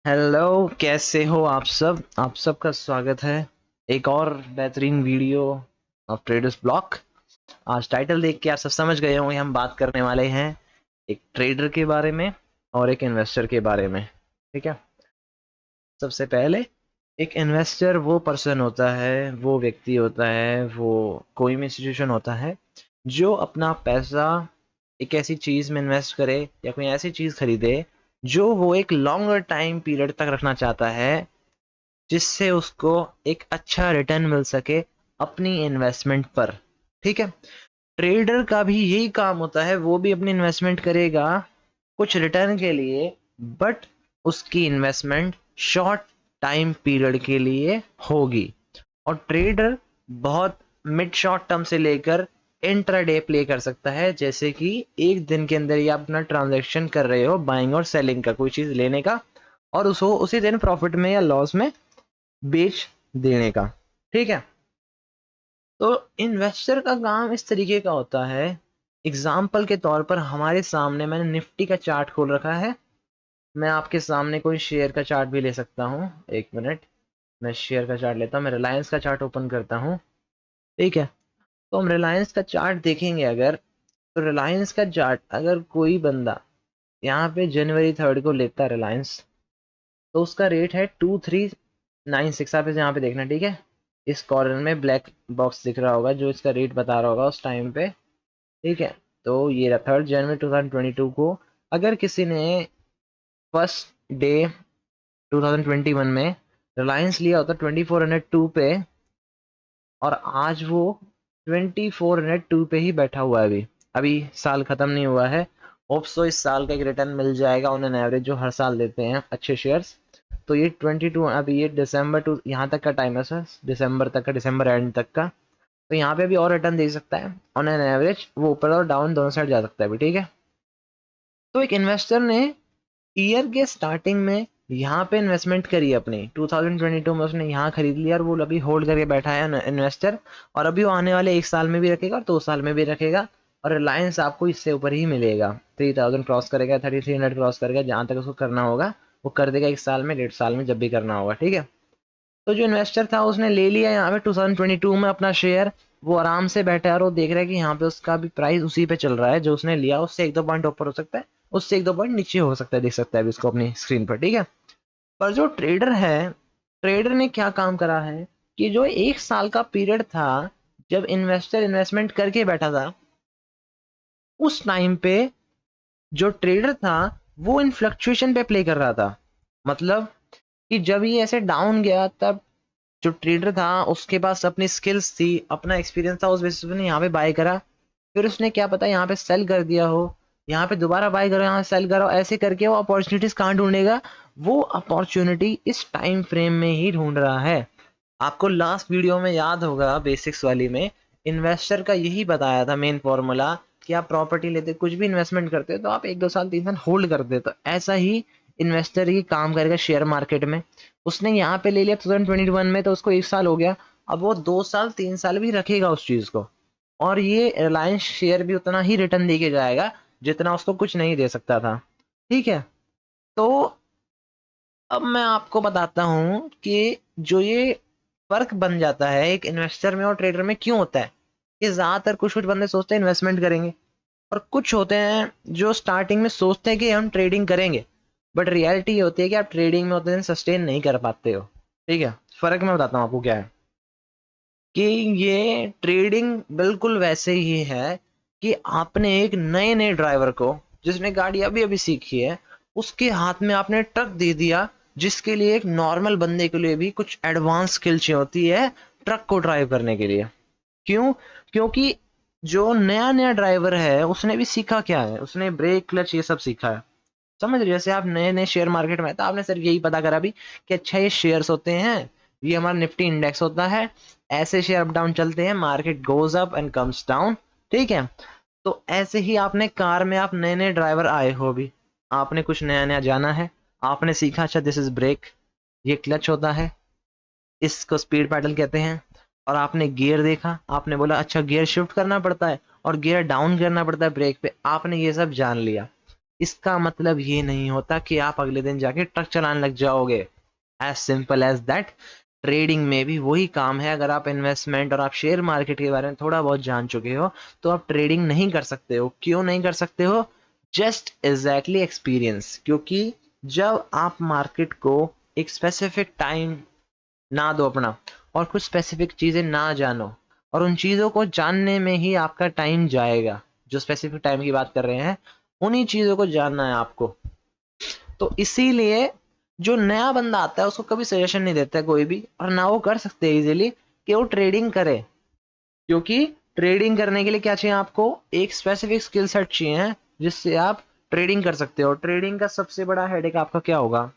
Hello, कैसे हो आप सबका स्वागत है एक और बेहतरीन वीडियो ऑफ ट्रेडर्स ब्लॉक। आज टाइटल देख के आप सब समझ गए होंगे, हम बात करने वाले हैं एक ट्रेडर के बारे में और एक इन्वेस्टर के बारे में। ठीक है, सबसे पहले एक इन्वेस्टर वो पर्सन होता है, वो व्यक्ति होता है, वो कोई भी इंस्टीट्यूशन होता है जो अपना पैसा एक ऐसी चीज में इन्वेस्ट करे या कोई ऐसी चीज खरीदे जो वो एक लॉन्गर टाइम पीरियड तक रखना चाहता है, जिससे उसको एक अच्छा रिटर्न मिल सके अपनी इन्वेस्टमेंट पर। ठीक है, ट्रेडर का भी यही काम होता है, वो भी अपनी इन्वेस्टमेंट करेगा कुछ रिटर्न के लिए, बट उसकी इन्वेस्टमेंट शॉर्ट टाइम पीरियड के लिए होगी। और ट्रेडर बहुत मिड शॉर्ट टर्म से लेकर इंट्राडे प्ले कर सकता है, जैसे कि एक दिन के अंदर ही आप अपना ट्रांजैक्शन कर रहे हो बाइंग और सेलिंग का, कोई चीज लेने का और उसको उसी दिन प्रॉफिट में या लॉस में बेच देने का। ठीक है, तो इन्वेस्टर का काम इस तरीके का होता है। एग्जाम्पल के तौर पर हमारे सामने मैंने निफ्टी का चार्ट खोल रखा है, मैं आपके सामने कोई शेयर का चार्ट भी ले सकता हूँ। एक मिनट, मैं शेयर का चार्ट लेता हूँ, मैं रिलायंस का चार्ट ओपन करता हूँ। ठीक है, तो हम रिलायंस का चार्ट देखेंगे अगर, तो रिलायंस का चार्ट अगर कोई बंदा यहाँ पे जनवरी 3 को लेता है रिलायंस, तो उसका रेट है 2396। आप इसे यहाँ पे देखना, ठीक है, इस कॉर्नर में ब्लैक बॉक्स दिख रहा होगा जो इसका रेट बता रहा होगा उस टाइम पे। ठीक है, तो ये रहा 3 जनवरी 2022 को। अगर किसी ने फर्स्ट डे 2021 में रिलायंस लिया होता 2402 पे, और आज वो 2402 पे ही बैठा हुआ है। अभी अभी साल खत्म नहीं हुआ है, होप्स तो इस साल का एक रिटर्न मिल जाएगा ऑन एन एवरेज, जो हर साल देते हैं अच्छे शेयर्स। तो ये 22, अभी ये दिसंबर टू यहाँ तक का टाइम है सर, दिसंबर तक का, दिसंबर एंड तक का। तो यहाँ पे अभी और रिटर्न दे सकता है ऑन एन एवरेज, वो ऊपर और डाउन दोनों साइड जा सकता है अभी। ठीक है, तो एक इन्वेस्टर ने ईयर के स्टार्टिंग में यहाँ पे इन्वेस्टमेंट करी अपनी 2022 में, उसने यहाँ खरीद लिया और वो अभी होल्ड करके बैठा है इन्वेस्टर। और अभी वो आने वाले एक साल में भी रखेगा और 2 साल में भी रखेगा, और रिलायंस आपको इससे ऊपर ही मिलेगा। 3000 क्रॉस करेगा, 3300 क्रॉस करेगा, जहां तक उसको करना होगा वो कर देगा, एक साल में, 1.5 साल में, जब भी करना होगा। ठीक है, तो जो इन्वेस्टर था उसने ले लिया यहाँ पे 2022 में अपना शेयर, वो आराम से बैठा है और वो देख रहा है कि यहाँ पे उसका भी प्राइस उसी पे चल रहा है जो उसने लिया, उससे एक दो पॉइंट ऊपर हो सकता है, उससे एक दो पॉइंट नीचे हो सकता है, देख सकता है अभी उसको अपनी स्क्रीन पर। ठीक है, पर जो ट्रेडर है, ट्रेडर ने क्या काम करा है कि जो एक साल का पीरियड था जब इन्वेस्टर इन्वेस्टमेंट करके बैठा था, उस टाइम पे जो ट्रेडर था वो इन फ्लक्चुएशन पे प्ले कर रहा था। मतलब कि जब ये ऐसे डाउन गया, तब जो ट्रेडर था उसके पास अपनी स्किल्स थी, अपना एक्सपीरियंस था, उस बेसिस पे यहाँ पे बाय करा। फिर उसने क्या पता यहाँ पे सेल कर दिया हो, यहाँ पे दोबारा बाय करो, यहाँ सेल करो, ऐसे करके वो अपॉर्चुनिटीज कहाँ ढूंढेगा? वो अपॉर्चुनिटी इस टाइम फ्रेम में ही ढूंढ रहा है। आपको लास्ट वीडियो में याद होगा, बेसिक्स वाली में, इन्वेस्टर का यही बताया था मेन फॉर्मूला, कि आप प्रॉपर्टी लेते, कुछ भी इन्वेस्टमेंट करते हो तो आप 1 2 साल 3 साल होल्ड कर देते, तो ऐसा ही इन्वेस्टर ही काम करेगा शेयर मार्केट में। उसने यहाँ पे ले लिया 2021 में, तो उसको 1 साल हो गया, अब वो 2 साल 3 साल भी रखेगा उस चीज को, और ये रिलायंस शेयर भी उतना ही रिटर्न दे के जाएगा जितना उसको कुछ नहीं दे सकता था। ठीक है, तो अब मैं आपको बताता हूँ कि जो ये फर्क बन जाता है एक इन्वेस्टर में और ट्रेडर में क्यों होता है। कि ज्यादातर कुछ कुछ बंदे सोचते हैं इन्वेस्टमेंट करेंगे, और कुछ होते हैं जो स्टार्टिंग में सोचते हैं कि हम ट्रेडिंग करेंगे, बट रियलिटी ये होती है कि आप ट्रेडिंग में उतने दिन सस्टेन नहीं कर पाते हो। ठीक है, फर्क मैं बताता हूँ आपको क्या है। कि ये ट्रेडिंग बिल्कुल वैसे ही है कि आपने एक नए नए ड्राइवर को, जिसने गाड़ी अभी अभी सीखी है, उसके हाथ में आपने ट्रक दे दिया, जिसके लिए एक नॉर्मल बंदे के लिए भी कुछ एडवांस स्किल चाहिए होती है ट्रक को ड्राइव करने के लिए। क्यों? क्योंकि जो नया नया ड्राइवर है उसने भी सीखा क्या है, उसने ब्रेक क्लच ये सब सीखा है। समझ रहे? जैसे आप नए नए शेयर मार्केट में, तो आपने सिर्फ यही पता करा भी कि अच्छा ये शेयर्स होते हैं, ये हमारा निफ्टी इंडेक्स होता है, ऐसे शेयर अप डाउन चलते हैं, market goes up and comes down. ठीक है, तो ऐसे ही आपने कार में, आप नए नए ड्राइवर आए हो भी, आपने कुछ नया नया जाना है, आपने सीखा अच्छा दिस इज ब्रेक, ये क्लच होता है, इसको स्पीड पैडल कहते हैं, और आपने गियर देखा, आपने बोला अच्छा गियर शिफ्ट करना पड़ता है और गियर डाउन करना पड़ता है ब्रेक पे, आपने ये सब जान लिया। इसका मतलब ये नहीं होता कि आप अगले दिन जाके ट्रक चलाने लग जाओगे। As simple as that. Trading में भी वही काम है। अगर आप इन्वेस्टमेंट और आप शेयर मार्केट के बारे में थोड़ा बहुत जान चुके हो तो आप ट्रेडिंग नहीं कर सकते हो। क्यों नहीं कर सकते हो? Just exactly experience. क्योंकि जब आप मार्केट को एक स्पेसिफिक टाइम ना दो अपना, और कुछ स्पेसिफिक चीजें ना जानो, और उन चीजों को जानने में ही आपका टाइम जाएगा, जो स्पेसिफिक टाइम की बात कर रहे हैं उन्हीं चीजों को जानना है आपको। तो इसीलिए जो नया बंदा आता है उसको कभी सजेशन नहीं देता है कोई भी, और ना वो कर सकते हैं इजीली कि वो ट्रेडिंग करे। क्योंकि ट्रेडिंग करने के लिए क्या चाहिए आपको? एक स्पेसिफिक स्किल सेट चाहिए जिससे आप ट्रेडिंग कर सकते हो। ट्रेडिंग का सबसे बड़ा हेडेक आपका क्या होगा?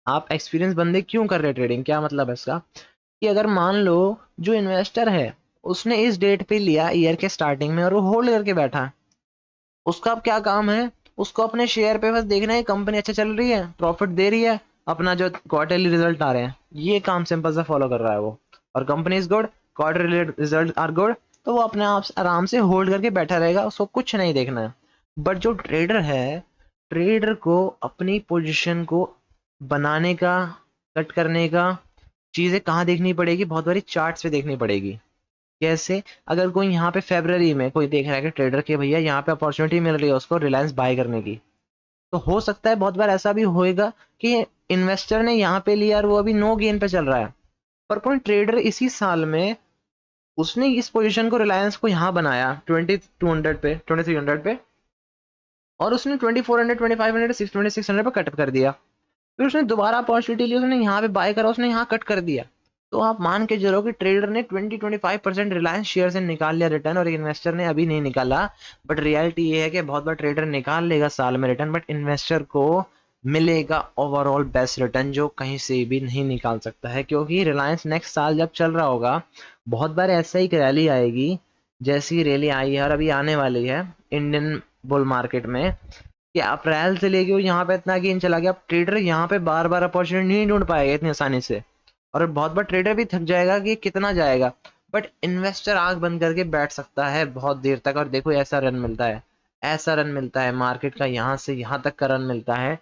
आप एक्सपीरियंस बंदे क्यों कर रहे हैं ट्रेडिंग? क्या मतलब है इसका? कि अगर मान लो जो इन्वेस्टर है उसने इस डेट पे लिया ईयर के स्टार्टिंग में और वो होल्ड करके बैठा है, उसका अब क्या काम है? उसको अपने शेयर पे बस देखना है कंपनी अच्छा चल रही है, प्रॉफिट दे रही है, अपना जो क्वार्टरली रिजल्ट आ रहे हैं, ये काम सिंपल सा फॉलो कर रहा है वो। और company is good, quarterly result are good, तो वो अपने आप आराम से होल्ड करके बैठा रहेगा, उसको कुछ नहीं देखना है। बट जो ट्रेडर है, ट्रेडर को अपनी पोजीशन को बनाने का, कट करने का, चीजें कहाँ देखनी पड़ेगी? बहुत बारी चार्ट्स पे देखनी पड़ेगी। कैसे? अगर कोई यहाँ पे फेब्रवरी में कोई देख रहा है कि ट्रेडर के भैया यहाँ पे अपॉर्चुनिटी मिल रही है उसको रिलायंस बाय करने की, तो हो सकता है बहुत बार ऐसा भी होएगा कि इन्वेस्टर ने यहाँ पे लिया और वो अभी नो गेन पे चल रहा है, पर कोई ट्रेडर इसी साल में उसने इस पोजीशन को, रिलायंस को यहाँ बनाया 2200 पे, 2300 पे, और उसने 2400, 2500, 2600 पे कट कर दिया। फिर उसने दोबारा अपॉर्चुनिटी ली, उसने यहाँ पे बाय करा, उसने यहाँ कट कर दिया। तो आप मान के चलो कि ट्रेडर ने 20-25% रिलायंस शेयर से निकाल लिया रिटर्न, और इन्वेस्टर ने अभी नहीं निकाला। बट रियलिटी ये है कि बहुत बार ट्रेडर निकाल लेगा साल में रिटर्न, बट इन्वेस्टर को मिलेगा ओवरऑल बेस्ट रिटर्न जो कहीं से भी नहीं निकाल सकता है। क्योंकि रिलायंस नेक्स्ट साल जब चल रहा होगा, बहुत बार ऐसा ही रैली आएगी जैसी रैली आई है और अभी आने वाली है इंडियन बुल मार्केट में, कि अप्रैल से लेके वो यहाँ पे इतना गेन चला गया। अब ट्रेडर यहाँ पे बार बार अपॉर्चुनिटी नहीं ढूंढ पाएगा इतनी आसानी से, और बहुत बार ट्रेडर भी थक जाएगा कि कितना जाएगा। बट इन्वेस्टर आंख बंद करके बैठ सकता है बहुत देर तक, और देखो ऐसा रन मिलता है, ऐसा रन मिलता है मार्केट का, यहाँ से यहाँ तक का रन मिलता है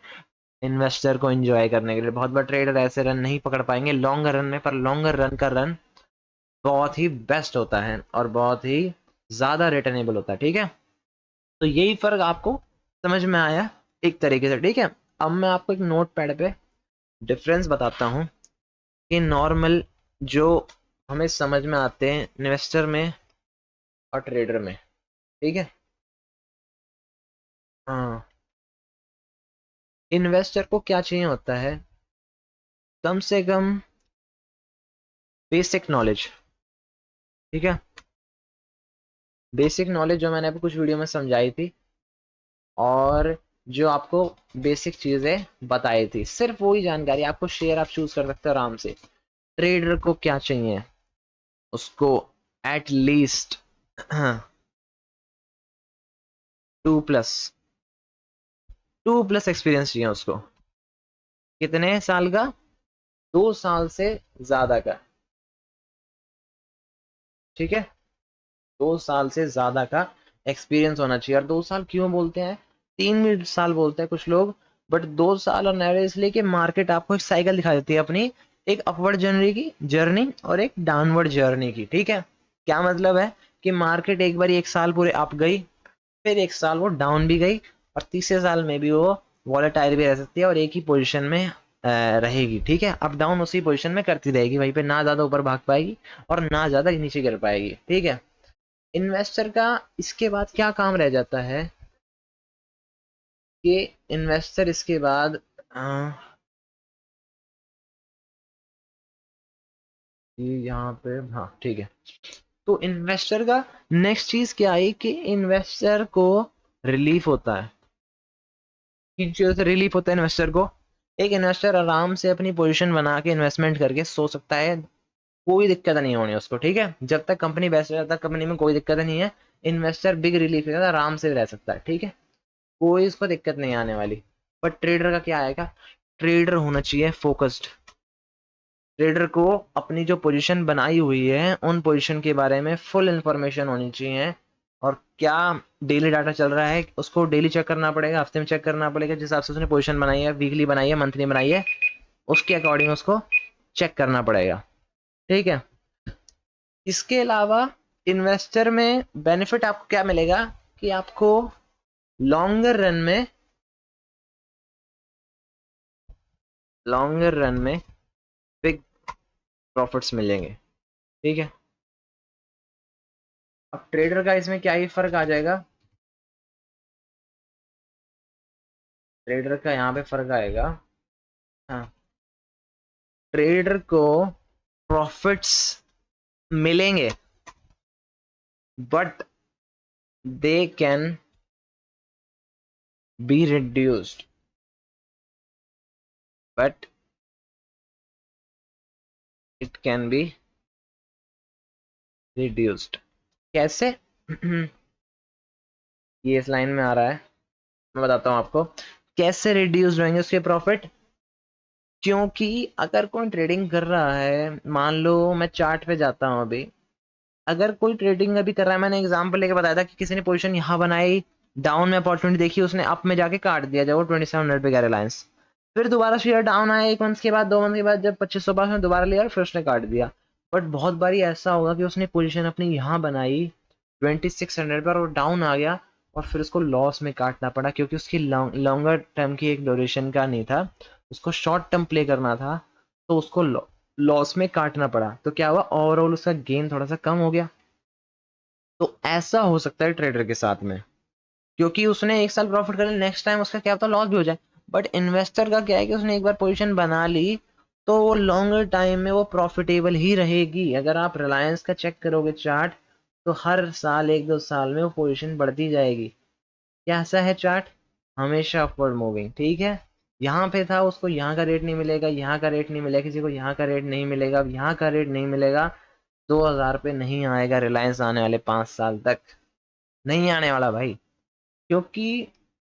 इन्वेस्टर को एंजॉय करने के लिए। बहुत बार ट्रेडर ऐसे रन नहीं पकड़ पाएंगे लॉन्गर रन में, पर लॉन्गर रन का रन बहुत ही बेस्ट होता है और बहुत ही ज्यादा रिटर्नेबल होता है। ठीक है, तो यही फर्क आपको समझ में आया एक तरीके से। ठीक है, अब मैं आपको एक नोट पैड पे डिफरेंस बताता हूँ कि नॉर्मल जो हमें समझ में आते हैं इन्वेस्टर में और ट्रेडर में। ठीक है, हाँ, इन्वेस्टर को क्या चाहिए होता है? कम से कम बेसिक नॉलेज। ठीक है, बेसिक नॉलेज जो मैंने आपको कुछ वीडियो में समझाई थी, और जो आपको बेसिक चीजें बताई थी, सिर्फ वही जानकारी आपको, शेयर आप चूज कर सकते हो आराम से। ट्रेडर को क्या चाहिए? उसको एट लीस्ट 2+ 2+ एक्सपीरियंस चाहिए उसको। कितने साल का? 2 साल से ज्यादा का। ठीक है, 2 साल से ज्यादा का एक्सपीरियंस होना चाहिए। और 2 साल क्यों बोलते हैं? 3 साल बोलते हैं कुछ लोग, बट 2 साल और एवरेज इसलिए कि मार्केट आपको एक साइकिल दिखा देती है अपनी, एक अपवर्ड जर्नी और एक डाउनवर्ड जर्नी की। ठीक है, क्या मतलब है? कि मार्केट एक बार 1 साल पूरे अप गई, फिर 1 साल वो डाउन भी गई, और तीसरे साल में भी वो वॉलेटाइल भी रह सकती है और एक ही पोजीशन में रहेगी। ठीक है, अप डाउन उसी पोजीशन में करती रहेगी, वहीं पे ना ज्यादा ऊपर भाग पाएगी और ना ज्यादा नीचे गिर पाएगी। ठीक है, इन्वेस्टर का इसके बाद क्या काम रह जाता है कि इन्वेस्टर इसके बाद ये यहाँ पे, हाँ ठीक है, तो इन्वेस्टर का नेक्स्ट चीज क्या आई कि इन्वेस्टर को रिलीफ होता है। किन चीजों से रिलीफ होता है इन्वेस्टर को? एक इन्वेस्टर आराम से अपनी पोजीशन बना के इन्वेस्टमेंट करके सो सकता है, कोई दिक्कत नहीं होनी उसको। ठीक है, जब तक कंपनी बेस्ट है तब तक कंपनी में कोई दिक्कत नहीं है, इन्वेस्टर बिग रिलीफ है, आराम से रह सकता है। ठीक है, कोई उसको दिक्कत नहीं आने वाली। बट ट्रेडर का क्या आएगा? ट्रेडर होना चाहिए फोकस्ड। ट्रेडर को अपनी जो पोजीशन बनाई हुई है उन पोजीशन के बारे में फुल इंफॉर्मेशन होनी चाहिए, और क्या डेली डाटा चल रहा है उसको डेली चेक करना पड़ेगा, हफ्ते में चेक करना पड़ेगा, जिस हिसाब से उसने पोजीशन बनाई है, वीकली बनाई है, मंथली बनाई है, उसके अकॉर्डिंग उसको चेक करना पड़ेगा। ठीक है। इसके अलावा इन्वेस्टर में बेनिफिट आपको क्या मिलेगा कि आपको लॉन्गर रन में बिग प्रॉफिट्स मिलेंगे। ठीक है। अब ट्रेडर का इसमें क्या ही फर्क आ जाएगा, ट्रेडर का यहाँ पे फर्क आएगा। हाँ, ट्रेडर को प्रॉफिट्स मिलेंगे but they can be reduced, but it can be reduced. कैसे? ये इस लाइन में आ रहा है, मैं बताता हूँ आपको कैसे रिड्यूस होंगे उसके प्रॉफिट। क्योंकि अगर कोई ट्रेडिंग कर रहा है, मान लो मैं चार्ट पे जाता हूँ अभी, अगर कोई ट्रेडिंग अभी कर रहा है, मैंने एग्जांपल लेके बताया था कि किसी ने पोजीशन यहाँ बनाई, डाउन में अपॉर्चुनिटी देखी, उसने अप में जाके काट दिया जब वो 2700 पे गया रिलायंस, फिर दोबारा शेयर डाउन आया 1 मंथ के बाद, 2 मंथ के बाद, जब 2500 पास में दोबारा लिया और फिर उसने काट दिया। बट बहुत बारी ऐसा होगा कि उसने पोजीशन अपनी यहाँ बनाई 2600 पर और डाउन आ गया और फिर उसको लॉस में काटना पड़ा, क्योंकि उसकी लॉन्गर टर्म की एक ड्यूरेशन का नहीं था, उसको शॉर्ट टर्म प्ले करना था, तो उसको लॉस में काटना पड़ा। तो क्या हुआ, ओवरऑल उसका गेन थोड़ा सा कम हो गया। तो ऐसा हो सकता है ट्रेडर के साथ में, क्योंकि उसने एक साल प्रॉफिट कर लिया, नेक्स्ट टाइम उसका क्या पता लॉस भी हो जाए। बट इन्वेस्टर का क्या है कि उसने एक बार पोजीशन बना ली तो वो लॉन्गर टाइम में वो प्रॉफिटेबल ही रहेगी। अगर आप रिलायंस का चेक करोगे चार्ट, तो हर साल 1-2 साल में वो पोजीशन बढ़ती जाएगी। कैसा है चार्ट? हमेशा अपवर्ड मूविंग। ठीक है। यहाँ पे था, उसको यहाँ का रेट नहीं मिलेगा, यहाँ का रेट नहीं मिलेगा, किसी को यहाँ का रेट नहीं मिलेगा, यहाँ का रेट नहीं मिलेगा, 2000 पे नहीं आएगा रिलायंस आने वाले 5 साल तक, नहीं आने वाला भाई। क्योंकि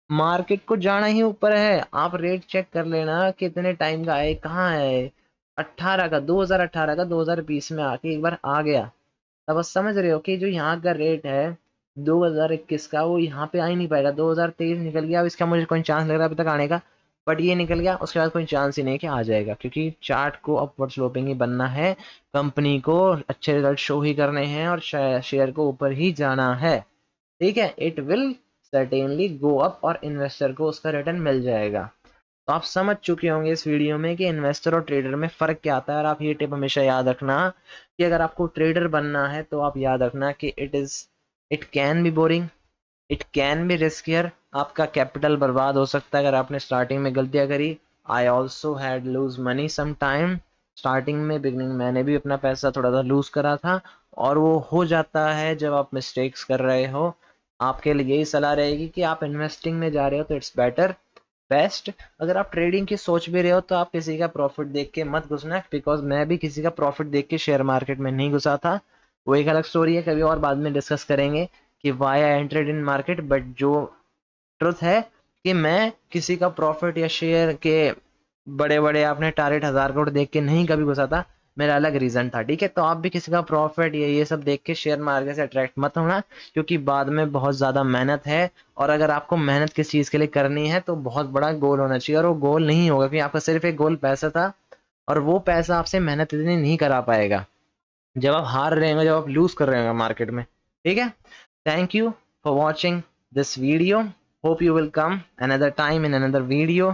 मार्केट को जाना ही ऊपर है। आप रेट चेक कर लेना कितने टाइम का है, कहाँ है, 18 का, 2018 का 2020 में आके एक बार आ गया। तब आप समझ रहे हो कि जो यहाँ का रेट है 2021 का, वो यहाँ पे आ ही नहीं पाएगा। 2023 निकल गया, अब इसका मुझे कोई चांस लग रहा है अभी तक आने का, बट ये निकल गया, उसके बाद कोई चांस ही नहीं कि आ जाएगा, क्योंकि चार्ट को अपवर्ड स्लोपिंग ही बनना है, कंपनी को अच्छे रिजल्ट शो ही करने हैं और शेयर को ऊपर ही जाना है। ठीक है। It will certainly go up और इन्वेस्टर को उसका रिटर्न मिल जाएगा। तो आप समझ चुके होंगे इस वीडियो में कि इन्वेस्टर और ट्रेडर में फ़र्क क्या आता है। और आप ये टिप हमेशा याद रखना कि अगर आपको ट्रेडर बनना है तो आप याद रखना कि it can be boring, it can be riskier, आपका कैपिटल बर्बाद हो सकता है अगर आपने स्टार्टिंग में गलतियां करी। I also had lose money some time, starting में बिगनिंग मैंने भी अपना पैसा थोड़ा सा लूज करा था, और वो हो जाता है जब आप मिस्टेक्स कर रहे हो। आपके लिए यही सलाह रहेगी कि आप इन्वेस्टिंग में जा रहे हो तो इट्स बेटर, बेस्ट। अगर आप ट्रेडिंग की सोच भी रहे हो तो आप किसी का प्रॉफिट देख के मत घुसना, बिकॉज मैं भी किसी का प्रॉफिट देख के शेयर मार्केट में नहीं घुसा था। वो एक अलग स्टोरी है, कभी और बाद में डिस्कस करेंगे कि why I entered in market. But जो ट्रुथ है कि मैं किसी का प्रॉफिट या शेयर के बड़े बड़े आपने टारगेट 1000 करोड़ देख के नहीं कभी घुसा था, मेरा अलग रीजन था। ठीक है। तो आप भी किसी का प्रॉफिट या ये सब देख के शेयर मार्केट से अट्रैक्ट मत होना, क्योंकि बाद में बहुत ज़्यादा मेहनत है। और अगर आपको मेहनत किस चीज़ के लिए करनी है तो बहुत बड़ा गोल होना चाहिए, और वो गोल नहीं होगा क्योंकि आपका सिर्फ एक गोल पैसा था, और वो पैसा आपसे मेहनत इतनी नहीं करा पाएगा जब आप हार रहे होंगे, जब आप लूज कर रहे होंगे मार्केट में। ठीक है। Thank you for watching this video. Hope you will come another time in another video.